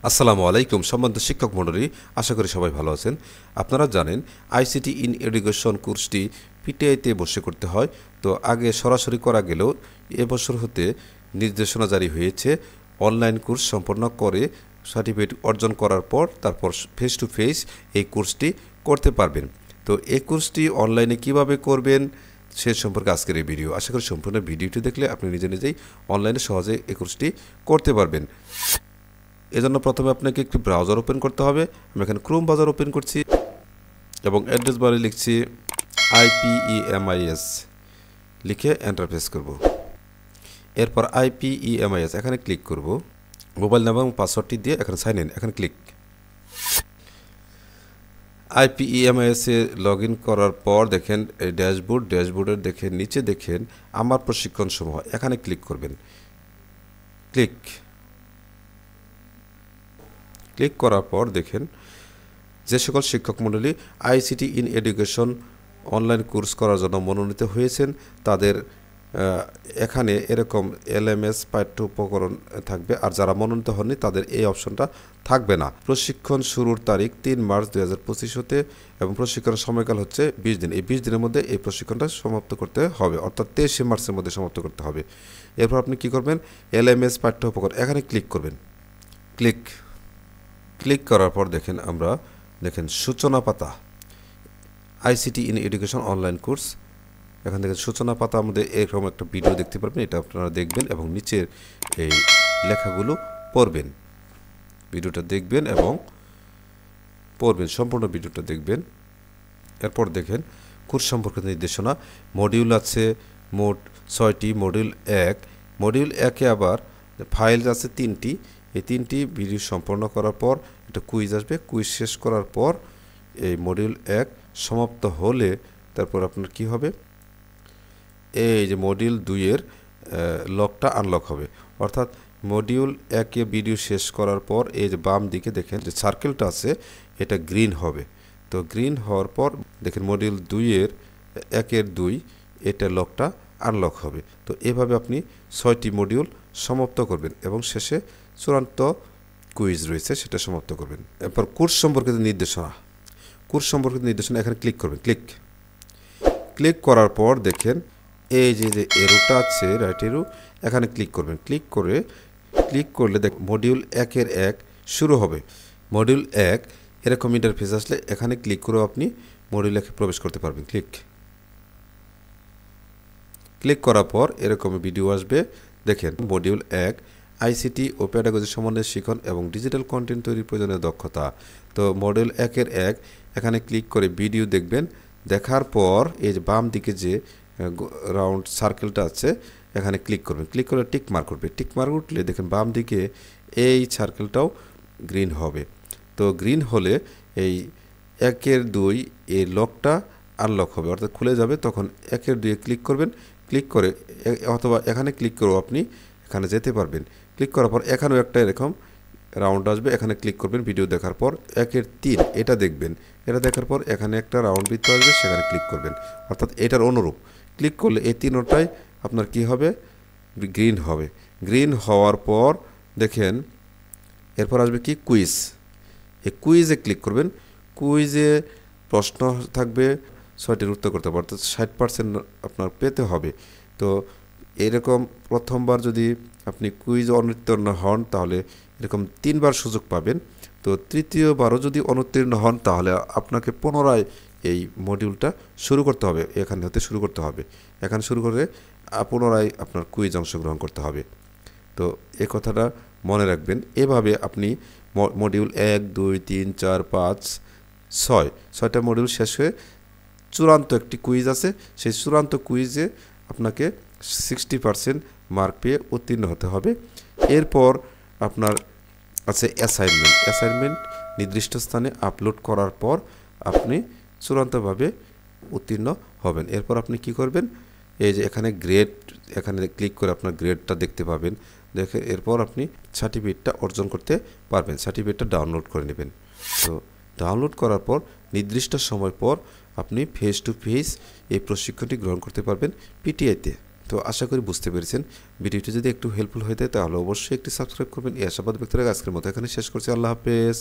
আসসালামু আলাইকুম সম্মানিত শিক্ষক মণ্ডলী, আশা করি সবাই ভালো আছেন। আপনারা জানেন আইসিটি ইন এডুকেশন কোর্সটি পিটিআইতে বসে করতে হয়। তো আগে সরাসরি করা গেলেও এবছর হতে নির্দেশনা জারি হয়েছে অনলাইন কোর্স সম্পন্ন করে সার্টিফিকেট অর্জন করার পর তারপর ফেস টু ফেস এই কোর্সটি করতে পারবেন। তো এই কোর্সটি অনলাইনে কিভাবে করবেন সে সম্পর্কে আজকের এই ভিডিও। আশা করি সম্পূর্ণ ভিডিওটি দেখলে আপনি নিজে নিজেই অনলাইনে সহজে এই কোর্সটি করতে পারবেন। এজন্য প্রথমে আপনাকে একটি ব্রাউজার ওপেন করতে হবে। আমি এখানে ক্রোম ব্রাউজার ওপেন করছি এবং অ্যাড্রেস বারে লিখছি IPEMIS লিখে এন্টার প্রেস করব। এরপর IPEMIS এখানে ক্লিক করব। মোবাইল নাম্বার এবং পাসওয়ার্ডটি দিয়ে এখানে সাইন ইন এখানে click. IPEMIS A log in করার পর দেখেন এই ড্যাশবোর্ডের দেখেন নিচে দেখেন আমার প্রশিক্ষণ সমূহ এখানে ক্লিক করবেন। ক্লিক করার পর দেখেন যে সকল শিক্ষক মণ্ডলী ICT in education online course করার জন্য মনোনীত হয়েছেন তাদের এখানে এরকম LMS পাঠ্য উপকরণ থাকবে, আর যারা মনোনীত হননি তাদের এই অপশনটা থাকবে না। প্রশিক্ষণ শুরুর তারিখ 3 মার্চ 2025 হতে এবং প্রশিক্ষণের সময়কাল হচ্ছে 20 দিন। এই 20 দিনের মধ্যে এই প্রশিক্ষণটা সমাপ্ত করতে হবে, অর্থাৎ 23 মার্চের মধ্যে সমাপ্ত করতে হবে। এরপর আপনি কি করবেন, LMS পাঠ্য উপকরণ এখানে ক্লিক করবেন। ক্লিক করার পর দেখেন সূচনা পাতা ICT in education online course. এখান থেকে সূচনা পাতা আমাদের এরকম একটা ভিডিও দেখতে পারবেন, এটা আপনারা দেখবেন এবং নিচের এই লেখাগুলো পড়বেন। ভিডিওটা দেখবেন এবং পড়বেন, সম্পূর্ণ ভিডিওটা দেখবেন। এরপর দেখেন কোর্স সম্পর্কিত নির্দেশনা। মডিউল আছে মোট 6টি। মডিউল 1-এ আবার ফাইল আছে 3টি। এই 3টি ভিডিও সম্পন্ন করার পর একটা কুইজ আসবে। কুইজ শেষ করার পর এই মডিউল 1 সমাপ্ত হলে তারপর আপনার কি হবে, এই যে মডিউল 2-এর লকটা আনলক হবে। অর্থাৎ মডিউল 1-এ ভিডিও শেষ করার পর এই যে বাম দিকে দেখেন যে সার্কেলটা আছে এটা গ্রিন হবে। তো গ্রিন হওয়ার পর দেখেন মডিউল 2-এর 1-এর 2 এটা লকটা আনলক হবে। তো এভাবে আপনি 6টি মডিউল সমাপ্ত করবেন এবং শেষে চূড়ান্ত কুইজ রয়েছে সেটা সমাপ্ত করবেন। এরপর কোর্স সম্পর্কিত নির্দেশনা এখানে ক্লিক করবেন। ক্লিক করার পর দেখেন এই যে এরোটা আছে রাইট এরো, এখানে ক্লিক করবেন। ক্লিক করলে দেখ মডিউল 1-এর 1 শুরু হবে। মডিউল 1 এরকম ইন্টারফেস আসলে এখানে ক্লিক করে আপনি মডিউল 1-এ প্রবেশ করতে পারবেন। ক্লিক করার পর এরকম ভিডিও আসবে। দেখেন মডিউল 1 আইসিটি ও প্যাডাগজি সমন্বয় শিখন এবং ডিজিটাল কন্টেন্ট তৈরির প্রয়োজনীয় দক্ষতা। তো মডিউল 1-এর 1 এখানে ক্লিক করে ভিডিও দেখবেন। দেখার পর এই যে বাম দিকে যে রাউন্ড সার্কেলটা আছে এখানে ক্লিক করবেন। ক্লিক করে টিক মার্ক উঠবে। টিক মার্ক উঠলে দেখেন বাম দিকে এই সার্কেলটাও গ্রিন হবে। তো গ্রিন হলে এই 1-এর 2 এই লকটা আনলক হবে, অর্থাৎ খুলে যাবে। তখন 1-এর 2-এ ক্লিক করবেন। ক্লিক করে অথবা এখানে ক্লিক করেও আপনি এখানে যেতে পারবেন। ক্লিক করার পর এখানেও একটা এরকম রাউন্ড আসবে, এখানে ক্লিক করবেন। ভিডিও দেখার পর 1-এর 3 এটা দেখবেন। এটা দেখার পর এখানে একটা রাউন্ড বৃত্ত আসবে, সেখানে ক্লিক করবেন। অর্থাৎ এটার অনুরূপ ক্লিক করলে এই তিনটাই আপনার কি হবে, গ্রিন হবে। গ্রিন হওয়ার পর দেখেন এরপর আসবে কি কুইজ। এই কুইজে ক্লিক করবেন। কুইজে প্রশ্ন থাকবে, 6টির উত্তর করতে হবে, অর্থাৎ 60% আপনার পেতে হবে। তো এরকম প্রথমবার যদি আপনি কুইজ অনুত্তীর্ণ হন তাহলে এরকম 3বার সুযোগ পাবেন। তো তৃতীয়বারও যদি অনুত্তীর্ণ হন তাহলে আপনাকে পুনরায় এই মডিউলটা শুরু করতে হবে। এখানে হতে শুরু করতে হবে। এখানে শুরু করে পুনরায় আপনার কুইজ অংশগ্রহণ করতে হবে। তো এই কথাটা মনে রাখবেন। এভাবে আপনি মডিউল 1, 2, 3, 4, 5, 6টা মডিউল শেষ হয়ে চূড়ান্ত একটি কুইজ আছে। সেই চূড়ান্ত কুইজে আপনাকে 60% মার্ক পেয়ে উত্তীর্ণ হতে হবে। এরপর আপনার আছে অ্যাসাইনমেন্ট নির্দিষ্ট স্থানে আপলোড করার পর আপনি চূড়ান্তভাবে উত্তীর্ণ হবেন। এরপর আপনি কি করবেন, এই যে এখানে এখানে ক্লিক করে আপনার গ্রেডটা দেখতে পাবেন। এরপর আপনি সার্টিফিকেটটা অর্জন করতে পারবেন। সার্টিফিকেটটা ডাউনলোড করে নেবেন। তো ডাউনলোড করার পর নির্দিষ্ট সময় পর আপনি ফেস টু ফেস এই প্রশিক্ষণটি গ্রহণ করতে পারবেন পিটিআইতে। তো আশা করি বুঝতে পেরেছেন। ভিডিওটি যদি একটু হেল্পফুল হয়ে থাকে তাহলে অবশ্যই একটি সাবস্ক্রাইব করবেন। এই আশাবাদ ব্যক্ত রেখে আজকের মতো এখানে শেষ করছি। আল্লাহ হাফেজ।